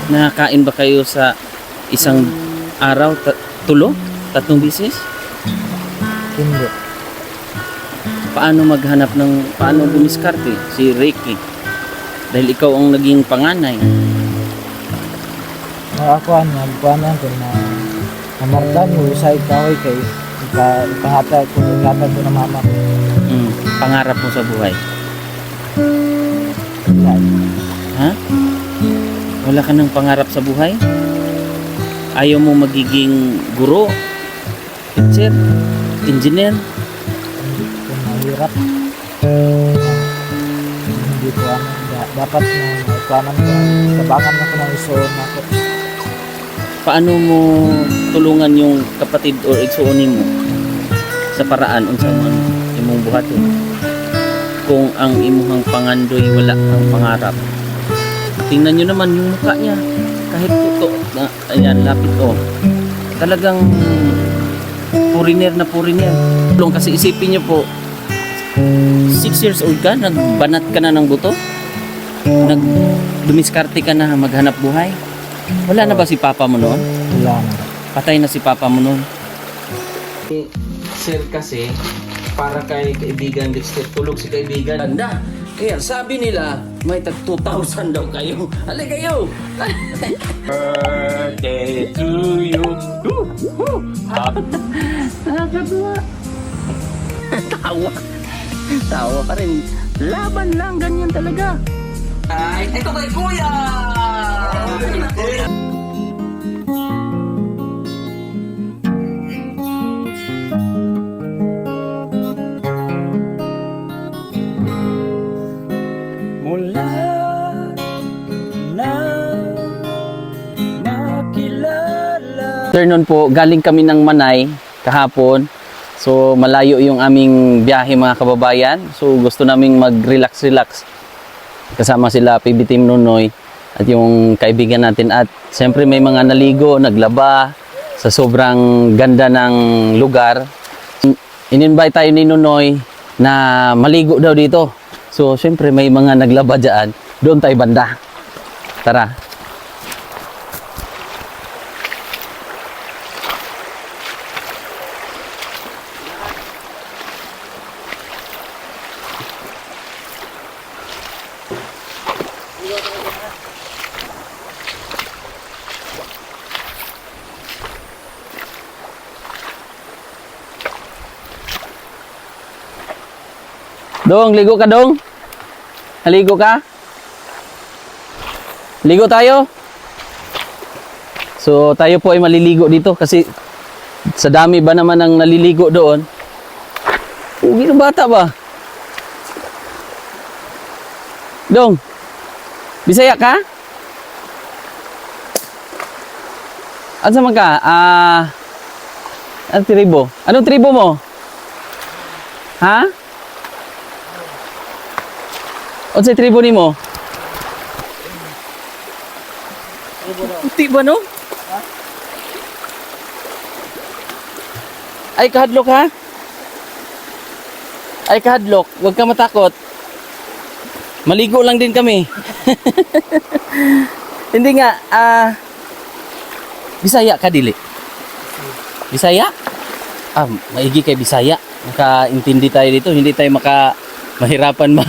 Nakakain ba kayo sa isang araw? Tatlong bisis? Hindi. Paano maghanap paano dumiskarte si Ricky? Dahil ikaw ang naging panganay. Nagkuhan ko na namartan mo sa ikaw kay ipahatag ko na mama ko. Pangarap mo sa buhay. Wala. Ha? Wala ka ng pangarap sa buhay? Ayaw mo magiging guro, teacher, engineer? Kung mahirap, hindi ko dapat na ikuanan ko, tabangan ko ng iso na ako. Paano mo tulungan yung kapatid o igsuonin mo sa paraan unsa man imong buhaton kung ang imuhang pangandoy wala ang pangarap? Tingnan nyo naman yung mukha niya, kahit puto na, ayan, lapit talagang foreigner na foreigner. Kasi isipin nyo po, 6 years old ka, nagbanat ka na ng buto, dumiskarte ka na maghanap buhay. Wala na ba si papa mo noon? Wala na. Patay na si papa mo noon. Sir kasi, para kay kaibigan Dexter, tulog si kaibigan. Anda, kaya sabi nila, may tag 2,000 daw kayo. Halay kayo! Birthday to you. Nakakatuwa. Tawa pa rin. Laban lang, ganyan talaga. Ay, ito kay Kuya! Mula na makilala. Afternoon po, galing kami ng Manay kahapon. So malayo yung aming biyahe mga kababayan. So gusto naming mag-relax kasama sila PB Team Nunoy at yung kaibigan natin. At siyempre may mga naligo, naglaba sa sobrang ganda ng lugar. In-invite tayo ni Nunoy na maligo daw dito. So siyempre may mga naglaba dyan. Doon tayo banda. Tara. Dong, ligo ka dong? Naligo ka? Ligo tayo? So tayo po ay maliligo dito kasi sa dami ba naman ang naliligo doon? Ugi ng bata ba? Dong, Bisaya ka? Ansa man ka? Anong tribo? Anong tribo mo? Ha? Unsay tribo nimo? Puti ba no? Ay kahadlok ha? Ay kahadlok, huwag ka matakot. Maligo lang din kami. Hindi nga, Bisaya ka dili? Bisaya? Maigi kay Bisaya. Makaintindi tayo dito, hindi tayo mahirapan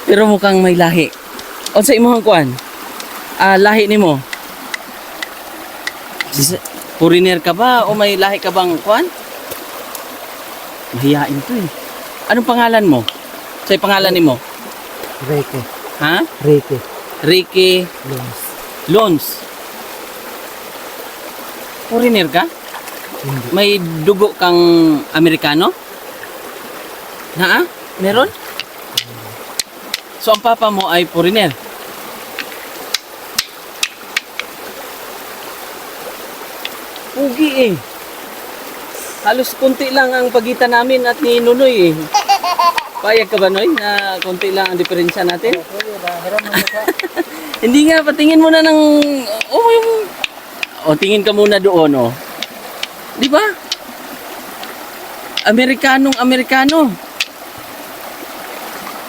Pero mukhang may lahi. O sa imong kuan? Lahi nimo? Foreigner ka ba o may lahi ka bang kuan? Mahiyain to eh. Anong pangalan mo? Sa pangalan nimo? Ricky. Ha? Ricky. Ricky Lons. Lons. Foreigner ka? Hindi. May dugo kang Amerikano? Meron? So ang papa mo ay foreigner? Pugi eh. Halos konti lang ang pagitan namin at ni Nunoy eh. Payag ka ba, Noy, na konti lang ang diferensya natin? Hindi nga, patingin mo na ng... tingin ka muna doon, oh. Di ba? Amerikano.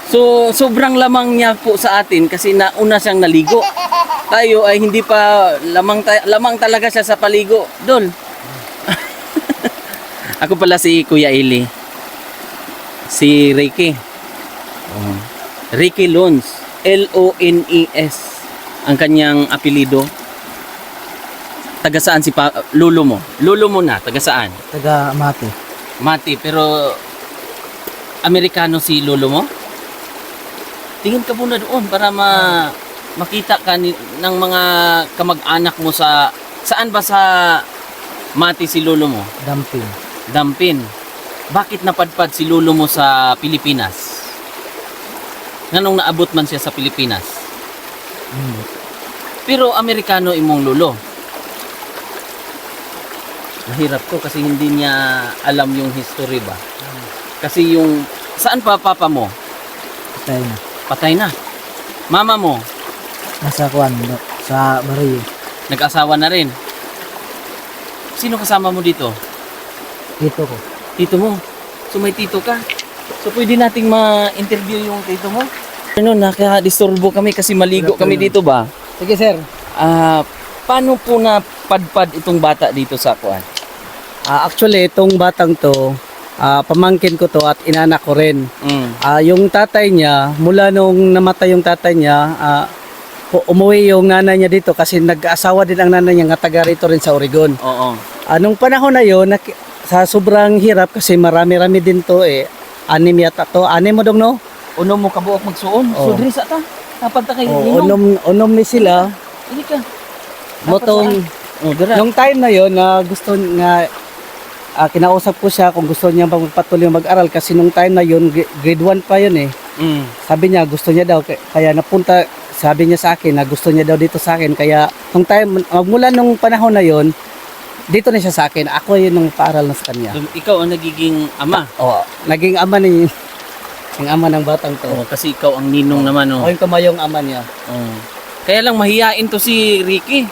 So, sobrang lamang niya po sa atin kasi nauna siyang naligo. tayo ay hindi pa lamang talaga siya sa paligo. Dol. Ako pala si Kuya Eli. Si Ricky. Oh. Ricky Lones. Lones. Ang kanyang apelido. Taga saan si lolo mo? Lolo mo na, taga saan? Taga Mati. Mati, pero Amerikano si lolo mo? Tingin ka muna doon para makita ka ng mga kamag-anak mo saan ba sa Mati si lolo mo? Damping. Dampin. Bakit napadpad si lolo mo sa Pilipinas? Nganong naabot man siya sa Pilipinas? Pero Amerikano imong lolo. Mahirap to kasi hindi niya alam yung history ba. Kasi yung saan pa papa mo? Patay na. Patay na. Mama mo Nasa Kwan, sa Barrio. nag-asawa na rin. Sino kasama mo dito? Dito ko. Tito mo. So may tito ka. So pwede nating ma-interview yung tito mo? Ano, nakadisturbo kami kasi maligo kami dito ba? Sige, sir. Paano po na padpad itong bata dito sa Kuan? Actually, itong batang to, pamangkin ko to at inanak ko rin. Yung tatay niya, mula nung namatay yung tatay niya, umuwi yung nanay niya dito kasi nag-asawa din ang nanay niya nga taga rito rin sa Oregon. Oo. Nung panahon na yun, sa sobrang hirap kasi marami-rami din to anim yata to. Anim mo dong no? Unom mo kabuok magsuon. Oo. So diri sa ta. Kapag ta kay Unom ni sila. Dili ka. Motong, Dira. nung time na yun, na gusto nga, kinausap ko siya kung gusto niya magpatuloy mag-aral kasi nung time na yun, grade 1 pa yun eh. Sabi niya, gusto niya daw, kaya napunta, sabi niya sa akin na gusto niya daw dito sa akin. Kaya nung time, mula nung panahon na yun, dito na siya sa akin. Ako yun nung paaral na sa kanya. So, ikaw ang nagiging ama. Oo, naging ama ni yung ama ng batang to. Kasi ikaw ang ninong naman. O yung kamayong ama niya. Kaya lang mahiyain to si Ricky.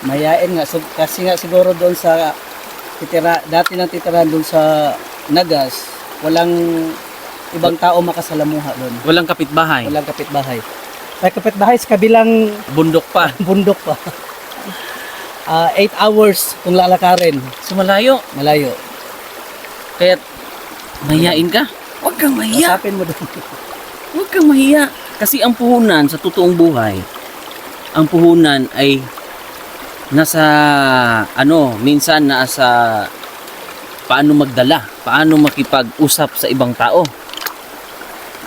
Mayayain nga. So, kasi nga siguro doon sa dati nang titirahan doon sa Nagas, walang ibang tao makasalamuha doon. Walang kapitbahay. Walang kapitbahay. May kapitbahay sa kabilang Bundok pa. bundok pa. 8 hours kung lalakarin. So malayo. Malayo. Kaya mahiyain ka. Huwag kang mahiya. Usapin mo doon. Huwag kang mahiya. Kasi ang puhunan sa totoong buhay, ang puhunan ay nasa minsan nasa paano magdala, paano makipag-usap sa ibang tao.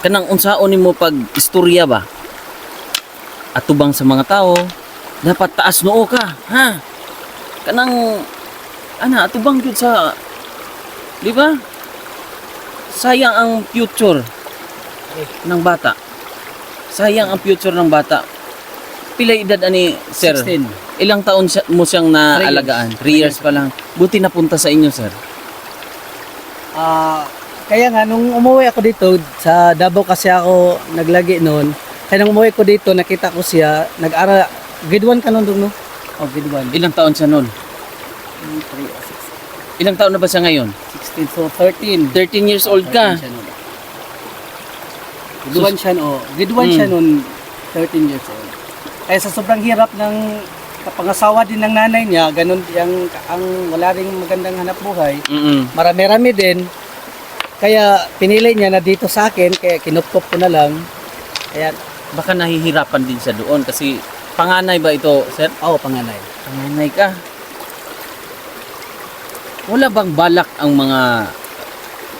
Kanang unsaon nimo pag istorya ba? Atubang sa mga tao, dapat taas noo ka, ha? Kanang atubang gyud sa, di ba? Sayang ang future ng bata. Sayang ang future ng bata. Pila edad ani, sir? 16. Ilang taon mo siyang naalagaan? 3 years pa lang. Buti napunta sa inyo, sir. Kaya nga, nung umuwi ako dito, sa Davao kasi ako naglagi noon. Kaya nung umuwi ko dito, nakita ko siya, nag-aral, grade 1 ka noon doon, no? Oh, grade 1. Ilang taon siya noon? Ilang taon na ba siya ngayon? 16, so 13. 13 years old ka. Grade 1 siya, grade 1 siya noon, 13 years old. Kaya sa sobrang hirap ng kapangasawa din ng nanay niya, ganun ang wala ring magandang hanap buhay. Marami-rami din. Kaya pinili niya na dito sa akin, kaya kinupkop ko na lang. Kaya, Baka nahihirapan din siya doon kasi panganay ba ito, sir? oo, panganay. Panganay ka. Wala bang balak ang mga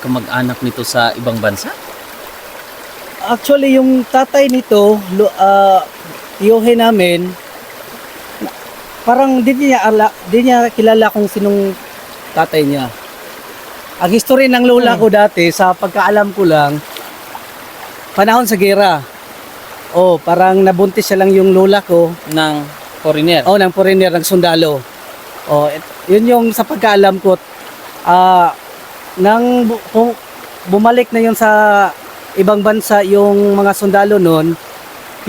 kamag-anak nito sa ibang bansa? Actually, yung tatay nito, tiyuhin namin, parang di niya kilala kung sinong tatay niya. Ang history ng lola ko dati, sa pagkaalam ko lang, panahon sa gera. Parang nabuntis siya lang yung lola ko. Ng foreigner? Ng foreigner, ng sundalo. Yun yung sa pagkaalam ko. Nang bumalik na yun sa ibang bansa yung mga sundalo noon,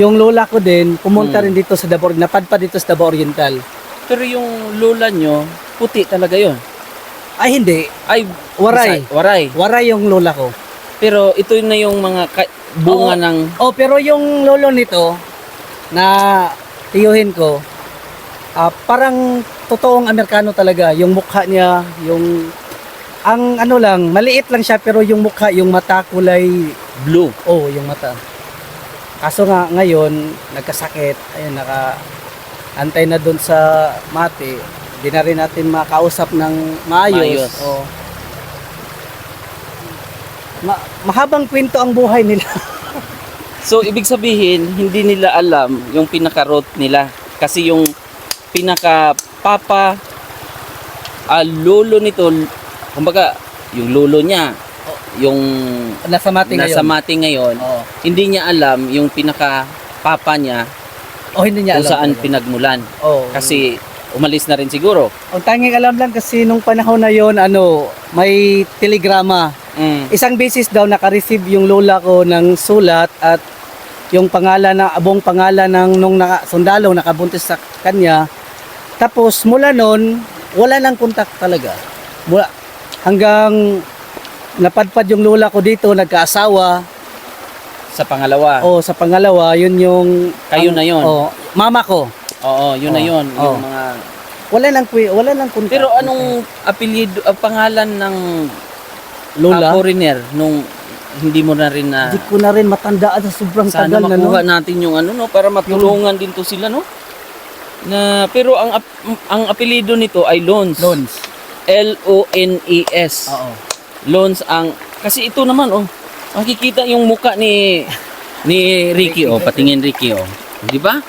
yung lola ko din, pumunta rin dito sa Davao, napadpad dito sa Davao Oriental. Pero yung lola nyo, puti talaga yon. Ay, hindi. Ay, Waray. Waray. Waray yung lola ko. Pero ito na yung mga bunga ng... Pero yung lolo nito, na tiyuhin ko, parang totoong Amerikano talaga. Yung mukha niya, ang ano lang, maliit lang siya pero yung mukha, yung mata kulay, Blue. oh, yung mata. Kaso nga ngayon, nagkasakit, ayun, antay na doon sa mati. Hindi na rin natin makausap ng maayos. Maayos. Oh. Mahabang kwento ang buhay nila. So, ibig sabihin, hindi nila alam yung pinaka-root nila. Kasi yung pinaka-papa, lolo nito, kumbaga, yung lolo niya, yung Nasa mati ngayon. nasa mati ngayon, Oo. hindi niya alam yung pinaka-papa niya Oh, hindi niya kung alam. saan talaga. pinagmulan. Oh. Kasi umalis na rin siguro. Ang tanging alam lang kasi nung panahon na yon, may telegrama. Isang beses daw naka-receive yung lola ko ng sulat at yung pangalan na abong pangalan ng nung sundalo nakabuntis sa kanya. Tapos mula noon, wala nang kontak talaga. Mula hanggang napadpad yung lola ko dito, nagkaasawa. Sa pangalawa. Sa pangalawa, yun yung Kayo na yun. Mama ko. Oo, yun na yun. Oo. Yung mga... Wala nang kontak. Pero anong apelyido, pangalan ng lola? foreigner nung hindi mo na rin na... Hindi ko na rin matandaan sa sobrang Sana tagal na makuha natin yung para matulungan din to sila, no? Pero ang apelyido nito ay Loans. Loans. L-O-N-E-S. Oo. Loans kasi ito naman, makikita yung muka ni Ricky, patingin Ricky, di ba?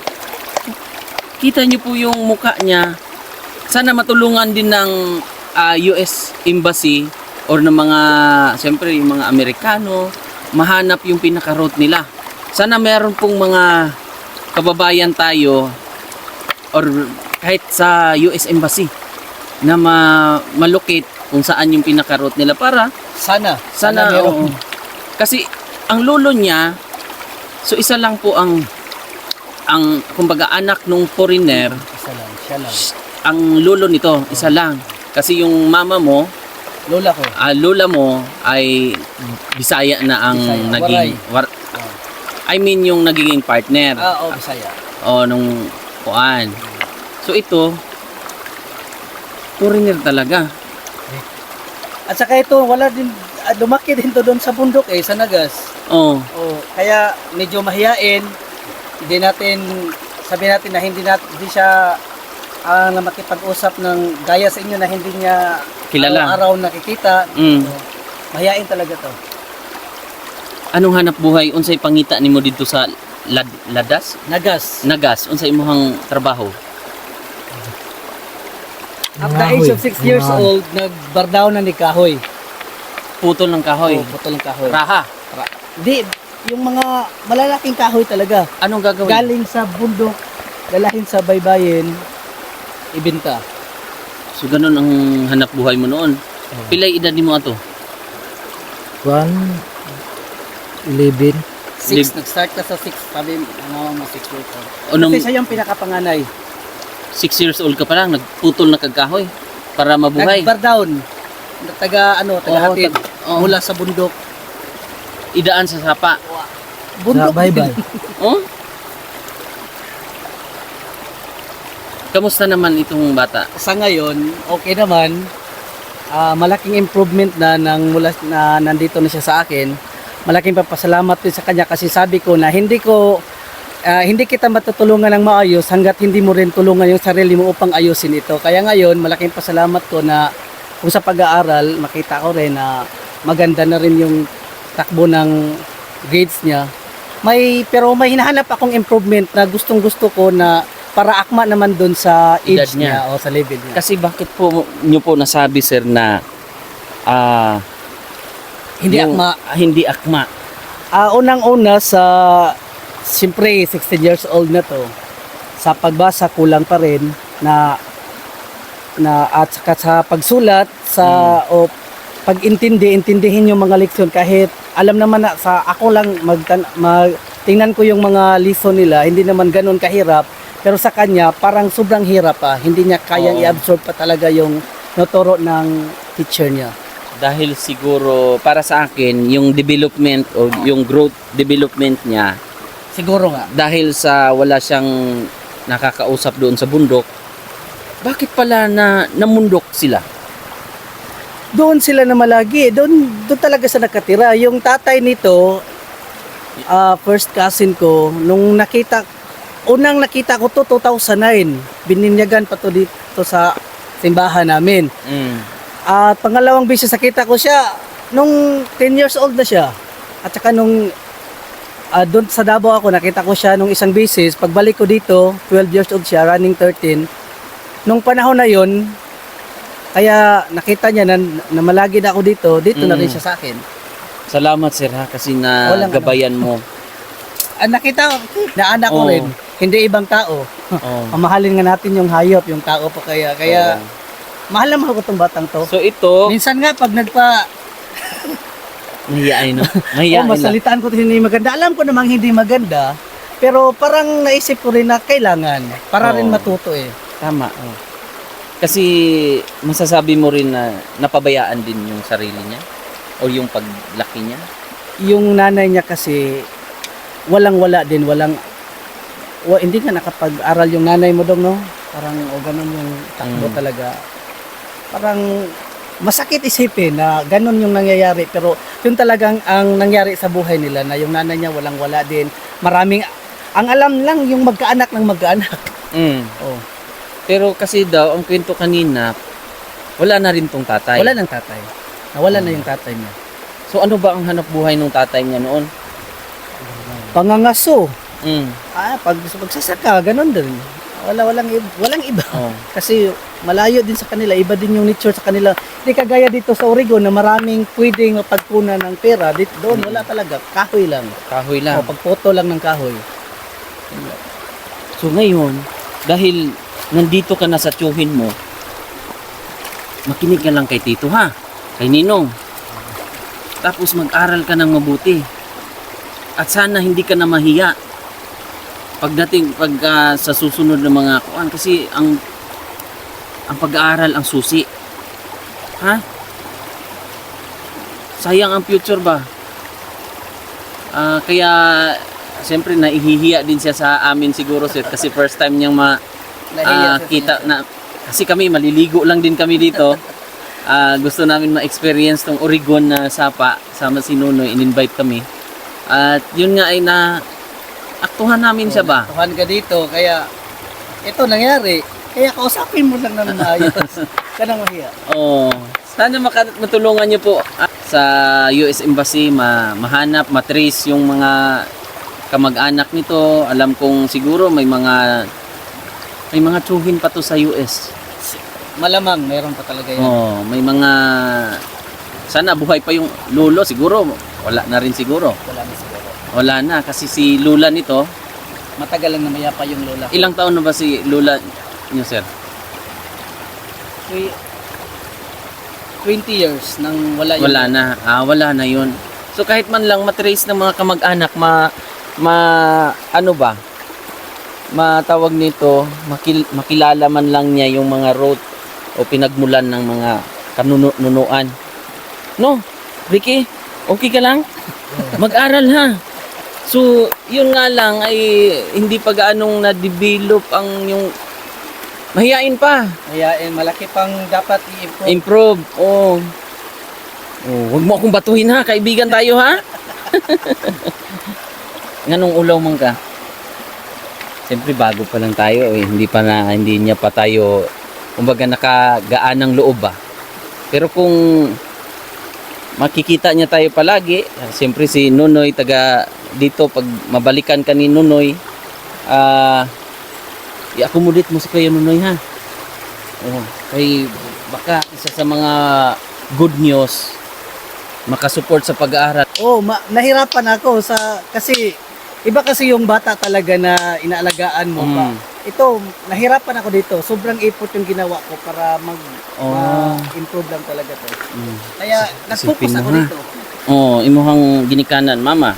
Kita niyo po yung muka niya. Sana matulungan din ng US Embassy or ng mga, siyempre yung mga Amerikano, mahanap yung pinaka-route nila. Sana meron pong mga kababayan tayo or kahit sa US Embassy na malocate kung saan yung pinaka-route nila para Sana oo. meron. Kasi ang lolo niya, so isa lang po ang kumbaga anak nung foreigner, Isa lang, siya lang. ang lolo nito, isa lang. Kasi yung mama mo, Lola ko. lola mo ay Bisaya na ang Bisaya, naging I mean yung naging partner. Bisaya. Nung kuan. So ito foreigner talaga. At saka ito, wala din, lumaki din to doon sa bundok sa Nagas. Oh, Kaya medyo mahiyain. Hindi natin, sabi natin na hindi siya na makipag-usap ng gaya sa inyo na hindi niya Kilala. araw-araw nakikita. Mm. So, mahiyain talaga to. Anong hanap buhay unsay pangita nimo dito sa Ladas? Nagas. Unsay imong trabaho? At the age of 6 years old, nagbardaw na ni Kahoy. Putol ng kahoy. Putol ng kahoy. Raha. Di, yung mga malalaking kahoy talaga. Anong gagawin? Galing sa bundok, dalahin sa baybayin, ibenta. So ganun ang hanap buhay mo noon. Pilay edad nimo ato? 11. 6, nag-start ka sa 6, sabi mo 6 years old. Anong Kasi siya yung pinakapanganay. 6 years old ka pa lang, nagputol na kagkahoy para mabuhay. Nag-bardown. Taga-hatid. Oo. Mula sa bundok. Idaan sa sapa. Bundok. Sa bye-bye. Oh? Kamusta naman itong bata? Sa ngayon, okay naman. Malaking improvement na mula na nandito na siya sa akin. Malaking papasalamat din sa kanya kasi sabi ko na hindi kita matutulungan ng maayos hanggat hindi mo rin tulungan yung sarili mo upang ayusin ito. Kaya ngayon, malaking pasalamat ko na kung sa pag-aaral, makita ko rin na maganda na rin yung takbo ng grades niya. Pero may hinahanap akong improvement na gustong-gusto ko na para akma naman doon sa Edad age niya. niya o sa level niya. Kasi bakit po nyo po nasabi sir na Hindi yung- akma. Hindi akma. Unang-una siyempre 16 years old na to. Sa pagbasa kulang pa rin at saka sa pagsulat o intindihin yung mga leksyon kahit alam naman na sa ako lang tingnan ko yung mga lesson nila, hindi naman ganoon kahirap, pero sa kanya parang sobrang hirap pa. Hindi niya kayang Oo. i-absorb pa talaga yung nuturo ng teacher niya. Dahil siguro para sa akin yung development o yung growth development niya Siguro nga. dahil sa wala siyang nakakausap doon sa bundok, bakit pala na namundok sila? Doon sila na malagi. Doon talaga sa nakatira. Yung tatay nito, first cousin ko, unang nakita ko to 2009. Bininyagan pa to dito sa simbahan namin. At pangalawang beses nakita ko siya nung 10 years old na siya. At saka nung doon sa Davao ako, nakita ko siya nung isang beses. Pagbalik ko dito, 12 years old siya, running 13. Nung panahon na yon, kaya nakita niya na malagi na ako dito na rin siya sa akin. Salamat sir ha, kasi Walang gabayan mo. Nakita ko, naanak ko Oo. rin, hindi ibang tao. Oh. Pamahalin nga natin yung hayop, yung tao pa kaya. Mahal na mahal ko tong batang to. So ito, Minsan nga, pag mahihain no? Mahihain lang. masalitaan ko hindi maganda. Alam ko namang hindi maganda, pero parang naisip ko rin na kailangan para rin Oo. matuto eh. Tama. Kasi masasabi mo rin na napabayaan din yung sarili niya o yung paglaki niya. Yung nanay niya kasi walang-wala din, hindi nga nakapag-aral yung nanay mo dong, no? Parang ganun yung takbo talaga. Parang masakit isipin na ganun yung nangyayari, pero yun talagang ang nangyari sa buhay nila na yung nanay niya walang-wala din. Ang alam lang yung magkaanak ng magkaanak. Oh. Pero kasi daw, ang kwento kanina, wala na rin tong tatay. Wala nang tatay. Nawala na yung tatay niya. So ano ba ang hanap buhay ng tatay niya noon? Pangangaso. Mm. Pagsasaka, ganun din. Walang iba. Oh. Kasi malayo din sa kanila, iba din yung nature sa kanila. Hindi kagaya dito sa Oregon na maraming pwedeng mapagkunan ng pera. Dito, doon wala talaga, kahoy lang. Kahoy lang. O pagpoto lang ng kahoy. So ngayon, dahil nandito ka na sa tiyuhin mo, makinig ka lang kay Tito ha, kay Ninong. Tapos mag-aral ka ng mabuti. At sana hindi ka na mahiya pag sa susunod na mga kuan, kasi ang pag-aaral ang susi. Ha? Sayang ang future ba? Kaya siyempre naihihiya din siya sa amin siguro sir, kasi first time niyang Nahiya siya kita na, kasi kami maliligo lang din kami dito. Gusto namin ma-experience tong Oregon na sapa, sama si Nunoy, in-invite kami. At yun nga ay aktuhan namin siya ba? Tuhan ka dito, kaya ito nangyari. Kaya kausapin mo lang ng maayos. Kanang mahiya. Oh, sana matulungan niyo po sa US Embassy mahanap, matrace yung mga kamag-anak nito. Alam kong siguro may mga tsuhin pa to sa US. Malamang, meron pa talaga yan. Oh, may mga sana buhay pa yung lolo siguro. Wala na rin siguro. Wala na siguro. Wala na kasi si lula nito, Matagal lang namaya pa yung lola. ilang taon na ba si lula niyo, sir? 20 years nang wala yung Wala na. Wala na 'yun. So kahit man lang matrace ng mga kamag-anak, ano ba? Matawag nito, makilala man lang niya yung mga road o pinagmulan ng mga kanunuan. No, Ricky, okay ka lang? Mag-aral ha. So, yun nga lang ay hindi pa gaanong na-develop ang yung mahiyain pa. Kaya malaki pang dapat i-improve. Improve. Oh. Huwag mo akong batuhin ha. Kaibigan tayo ha. Nganong ulaw man ka? Siyempre bago pa lang tayo eh. Hindi niya pa tayo kumbaga nakagaan ng loob ba. Pero kung makikita niya tayo palagi, siyempre si Nunoy taga dito, pag mabalikan ka ni Nunoy, i-accommodate mo si Kuya Nunoy ha. Kay baka isa sa mga good news makasupport sa pag-aaral. Nahirapan ako kasi iba kasi yung bata talaga na inaalagaan mo pa. Ito, nahirapan ako dito. Sobrang effort yung ginawa ko para ma-improve lang talaga to. Kaya nag-focus Isipin ako mo, ha? dito. Imuhang ginikanan, mama.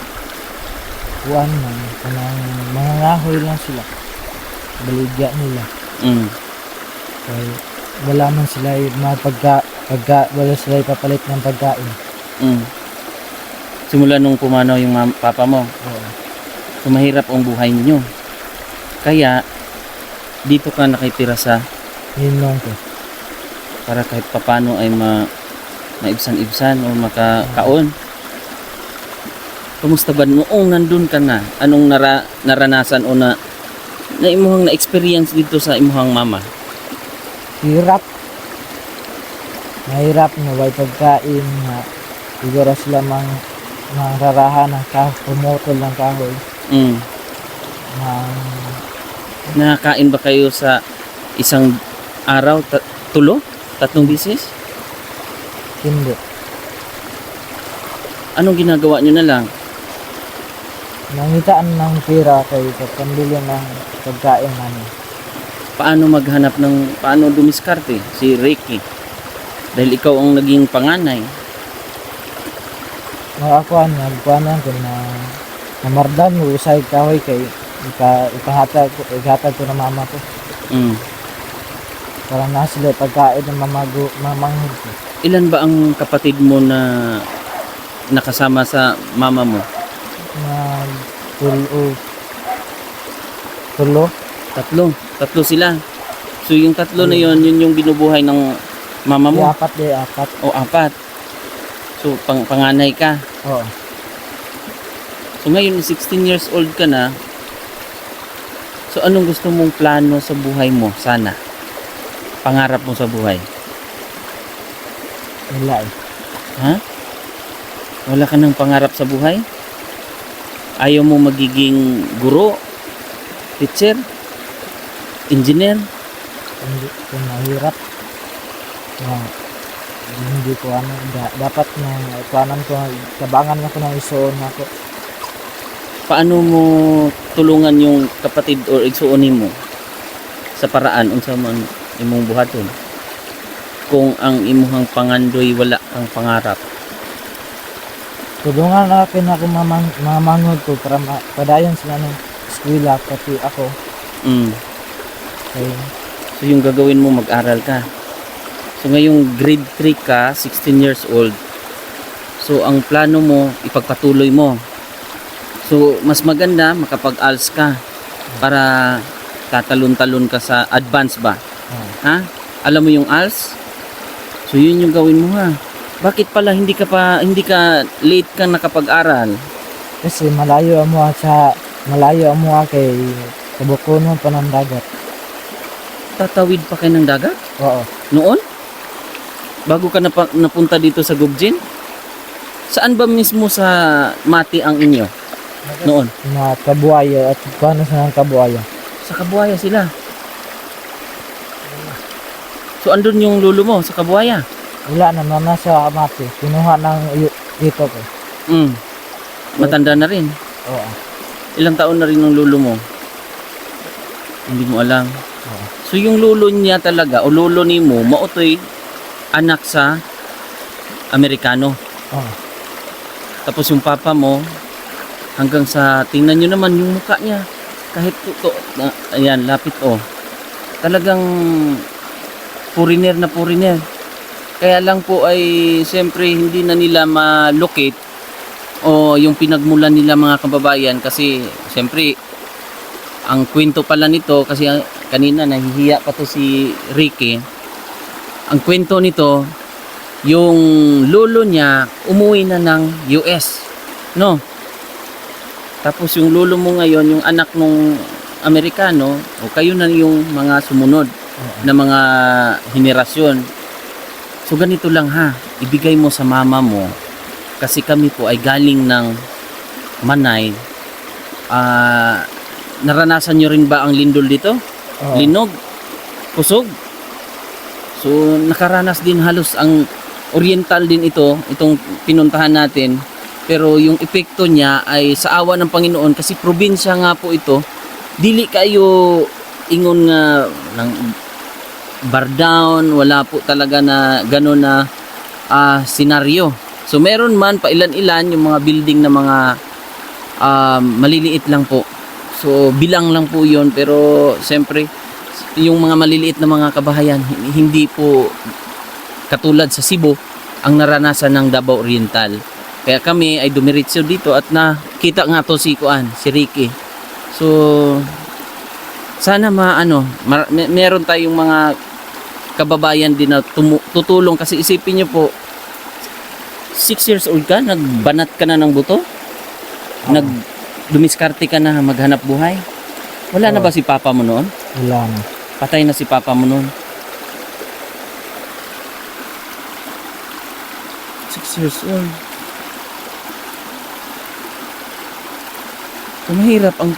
Kuan man, kanang mga ngahoy lang sila. Baligya nila. Kaya wala man sila wala sila ipapalit ng pagkain. Simula nung pumanaw yung papa mo. Oo. So mahirap ang buhay niyo. Kaya dito ka nakitira sa Ninong ko. para kahit papano ay maibsan-ibsan o makakaon. Kumusta ba noong nandun ka na? Anong naranasan o na imuhang na-experience dito sa imuhang mama? Hirap. Mahirap na may pagkain na siguro sila mangrarahan ng kahoy, pumutol ng kahoy. Mm. Nakakain ba kayo sa isang araw? Tatlong bisis? Hindi. Anong ginagawa nyo na lang? Nangitaan ng pira kay pambili ng pagkain namin. Paano dumiskarte si Ricky? Dahil ikaw ang naging panganay. Nagkuhan ko na namardan mo usay kahoy kay ipahatag ko na mama ko. Mm. Para na sila pagkain ng mamanghod ko. Ilan ba ang kapatid mo na nakasama sa mama mo? Tulo. Tatlo sila. So yung tatlo na yun yung binubuhay ng mama mo? Apat. O apat. So panganay ka. Oo. So ngayon 16 years old ka na. So anong gusto mong plano sa buhay mo sana? Pangarap mo sa buhay? Wala eh. Ha? Wala ka ng pangarap sa buhay? Ayaw mo magiging guro? Teacher? Engineer? Hindi ko mahirap. Hindi ko dapat na ikanan ko, tabangan ako ng isuon ako. Paano mo tulungan yung kapatid or igsuonin mo sa paraan unsa man imong buhaton kung ang imuhang pangandoy wala kang pangarap? Tulungan natin ako mamangod ko para padayon sila ng eskwela pati ako. Mm. Kaya So yung gagawin mo mag-aral ka. So ngayong grade 3 ka, 16 years old. So ang plano mo ipagpatuloy mo. So mas maganda makapag-ALS ka para tatalon-talon ka sa advance ba? Ha? Alam mo yung ALS? So yun yung gawin mo ha. Bakit pala hindi ka late ka nakapag-aral? kasi malayo mo kay kabukon mo pa ng dagat. Tatawid pa kayo ng dagat? Oo. Noon? Bago ka napunta dito sa Gubjin? Saan ba mismo sa Mati ang inyo? Noon? Na kabuaya at paano sa kabuaya. Sa Kabuaya sila. So andun yung lulo mo sa Kabuaya? Wala na nasa Amati. Kinuha ng dito ko. Mm. Matanda na rin. Oo. Ilang taon na rin ng lulo mo? Hindi mo alam. Oo. So yung lulo niya talaga o lulo ni mo, mautoy anak sa Amerikano. Oo. Tapos yung papa mo hanggang sa tingnan nyo naman yung mukha niya. Kahit ayan, lapit oh. Talagang foreigner na foreigner. Kaya lang po ay siyempre hindi na nila ma-locate o yung pinagmulan nila mga kababayan kasi siyempre ang kwento pala nito kasi kanina nahihiya pa to si Ricky. Ang kwento nito yung lolo niya umuwi na ng US, no? Tapos yung lolo mo ngayon, yung anak nung Amerikano, o kayo na yung mga sumunod na mga henerasyon. So ganito lang ha, ibigay mo sa mama mo kasi kami po ay galing ng Manay. Naranasan nyo rin ba ang lindol dito? Oo. Linog? Kusog? So nakaranas din halos ang oriental din itong pinuntahan natin. Pero yung epekto niya ay sa awa ng Panginoon kasi probinsya nga po ito. Dili kayo ingon nga ng bar down, wala po talaga na gano'n na senaryo. So meron man pa ilan-ilan yung mga building na mga maliliit lang po. So bilang lang po yon pero siyempre yung mga maliliit na mga kabahayan hindi po katulad sa Cebu ang naranasan ng Davao Oriental. Kaya kami ay dumiretso dito at nakita nga to si Ricky. So sana meron tayong mga kababayan din na tutulong kasi isipin niyo po 6 years old ka, nagbanat ka na ng buto? Dumiskarte ka na maghanap buhay? Wala na ba si papa mo noon? Wala na. Patay na si papa mo noon. 6 years old. So, mahirap ang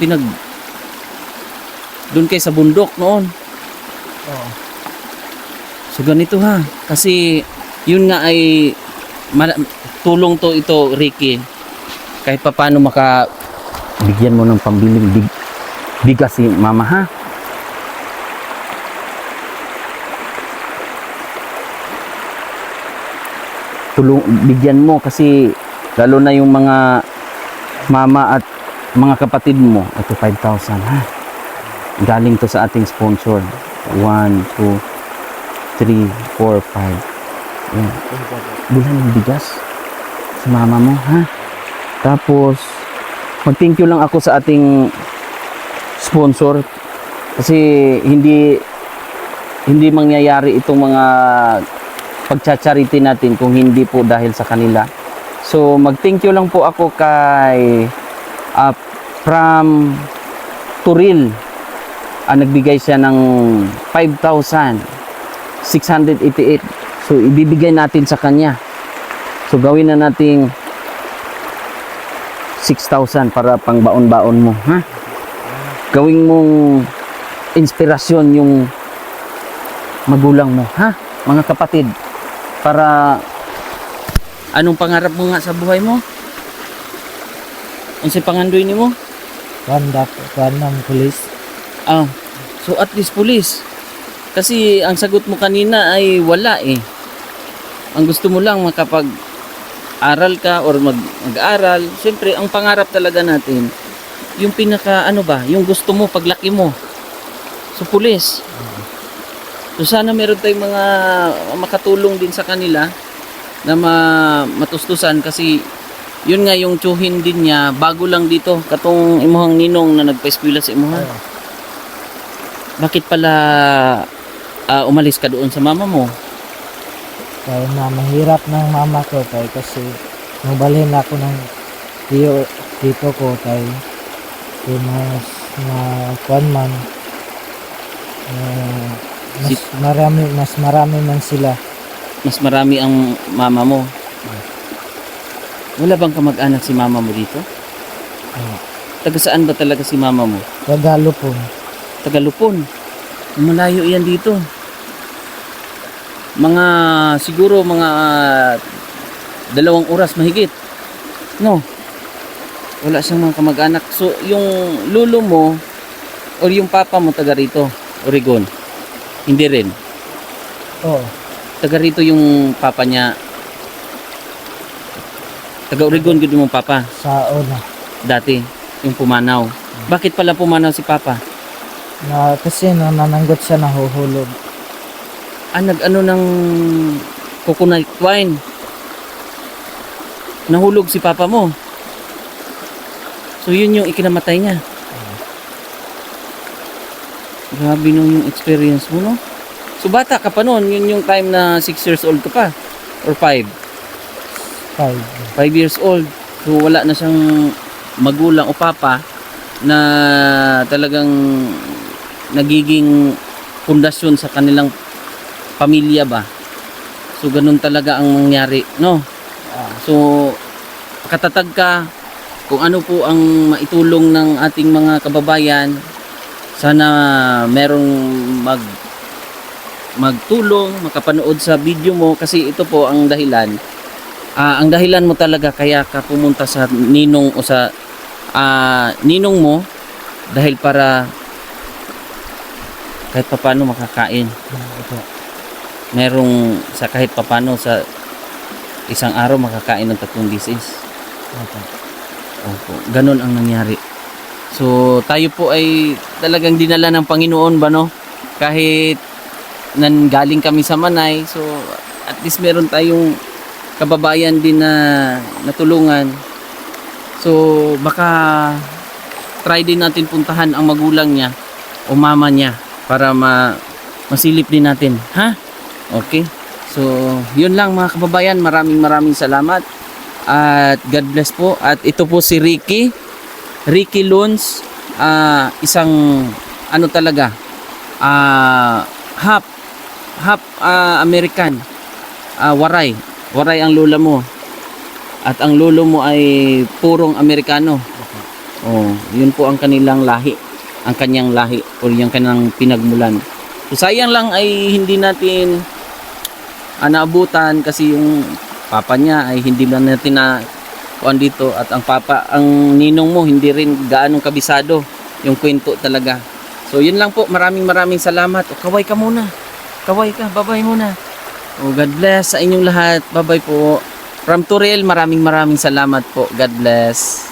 doon kay sa bundok noon. Oo. So ganito ha, kasi yun nga ay tulong to ito, Ricky. Kahit paano bigyan mo ng pambiling bigas si mama ha. Bigyan mo kasi lalo na yung mga mama at mga kapatid mo. Ito 5,000 ha. Galing to sa ating sponsor. 1, 2, 3, 4, 5. Yan. Bilhan ng bigas sa mama mo ha. Tapos mag-thank you lang ako sa ating sponsor kasi hindi mangyayari itong mga pagcha-charity natin kung hindi po dahil sa kanila. So mag-thank you lang po ako kay from Turil. Nagbigay siya ng 5,688. So ibibigay natin sa kanya. So gawin na nating 6,000 para pang baon-baon mo, ha? Gawing mong inspirasyon yung magulang mo, ha? Mga kapatid, para anong pangarap mo nga sa buhay mo? Ang si pangandoy ni mo? Kuan ng pulis. So at least police. Kasi ang sagot mo kanina ay wala eh. Ang gusto mo lang makapag-aral ka or mag-aral. Siyempre, ang pangarap talaga natin, yung yung gusto mo paglaki mo. So police. So sana meron tayong mga makatulong din sa kanila na matustusan kasi yun nga yung tsuhin din niya bago lang dito katong imuhang ninong na nagpa-eskwela sa imuha. Bakit pala umalis ka doon sa mama mo? Kaya na mahirap ng mama ko kay kasi mabalhin ako ng tito ko kay mas na kuan man mas marami man sila. Mas marami ang mama mo. Wala bang kamag-anak si mama mo dito? Taga saan ba talaga si mama mo? Tagalupon. Tagalupon. Malayo yan dito. Siguro mga 2 oras mahigit. No. Wala siyang mga kamag-anak. So, yung lulo mo or yung papa mo taga rito, Oregon. Hindi rin. Oo. Taga rito yung papa niya. Taga Oregon gud mo papa Sa una. dati, yung pumanaw. Bakit pala pumanaw si papa? Kasi nananggot siya nahuhulog. Nag-ano ng coconut wine. Nahulog si papa mo. So yun yung ikinamatay niya. Grabe nung yung experience mo, no? So bata ka pa noon, yun yung time na 6 years old ka pa or 5 years old. So wala na siyang magulang o papa na talagang nagiging pundasyon sa kanilang pamilya ba. So ganun talaga ang nangyari, no? So katatag ka kung ano po ang maitulong ng ating mga kababayan. Sana merong magtulong, makapanood sa video mo kasi ito po ang dahilan. Ang dahilan mo talaga kaya ka pumunta sa ninong o sa ninong mo dahil para kahit papano makakain. Merong sa kahit papano sa isang araw makakain ng 3 dishes. Opo, ganun ang nangyari. So tayo po ay talagang dinala ng Panginoon ba, no? Kahit galing kami sa Manay, so at least meron tayong kababayan din na natulungan. So baka try din natin puntahan ang magulang niya o mama niya para masilip din natin. Ha? Okay. So, yun lang mga kababayan. Maraming salamat. At God bless po. At ito po si Ricky. Ricky Luns. Isang ano talaga. Half American. Waray. Waray ang lola mo. At ang lolo mo ay purong Amerikano. Oh, yun po ang kanilang lahi. Ang kanyang lahi o yung kanyang pinagmulan. So, sayang lang ay hindi natin naabutan kasi yung papa niya ay hindi lang natin na kuan dito at ang ninong mo hindi rin gaanong kabisado yung kwento talaga. So yun lang po, maraming salamat. O kaway ka muna. Kaway ka, bye-bye muna. O God bless sa inyong lahat. Bye-bye po. From Turel, maraming salamat po. God bless.